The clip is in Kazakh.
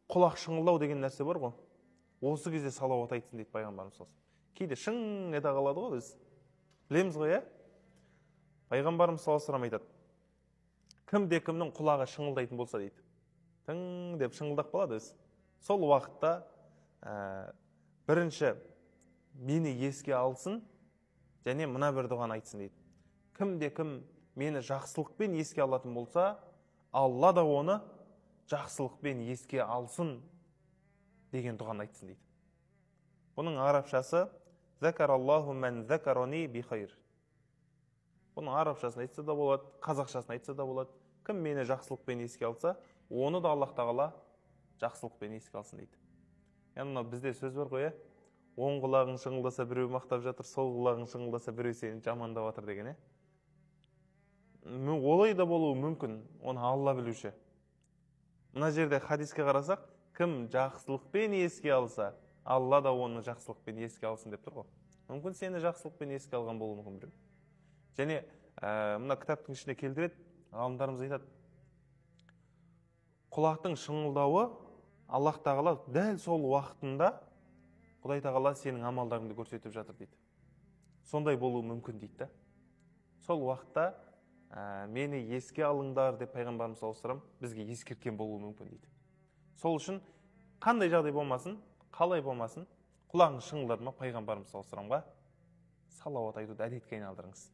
Құлақ шыңылдау деген нәрсе бар ғой. Осы кезде салауат айтсын дейді пайғамбарымыз. Кейде шың ете қалады ғой біз. Білеміз ғой, иә? Пайғамбарымыз саллаллаху алейхи айтады. Кімде-кімнің құлағы шыңылдайтын болса дейді. Тың деп шыңылдап қалады біз. Сол уақытта бірінші мені еске алсын, және мына бір дұғаны айтсын дейді. Кімде-кім мені жақсылықпен еске алатын болса, Алла да оны жақсылықпен еске алсын деген дұғаны айтсын дейді. Бұның арабшасы «Закараллаху мән закарони би хайр». Бұның арабшасын айтса да болады, қазақшасын айтса да болады. Кім мені жақсылықпен еске алса, оны да Аллах тағала жақсылықпен еске алсын дейді. Яғни бізде сөз бар ғой, оң құлағың шыңылдаса біреу мақтап жатыр, сол құлағың шыңылдаса біреу сені жамандап жатыр деген, олай да болуы мүмкін, оны Алла білуші. Мына жерде хадиске қарасақ, кім жақсылықпен еске алса, Алла да оны жақсылықпен еске алсын деп тұр ғой. Мүмкін сені жақсылықпен еске алған болуы мүмкін біреу. Және мына кітаптың ішіне келтіреді, ғалымдарымыз айтады, құлақтың шыңылдауы Аллах тағала дәл сол уақытында Құдай тағала сенің амалдарыңды көрсетіп жатыр дейді. Сондай болуы мүмкін дейді. Сол уақытта мені еске алыңдар деп пайғамбарымыз саллаллаху алейхи вассалам бізге ескерткен болуы мүмкін дейді. Сол үшін қандай жағдай болмасын, қалай болмасын, құлағың шыңылдады ма пайғамбарымыз саллаллаху алейхи вассаламға салауат айтуды әдетке айналдырыңыз.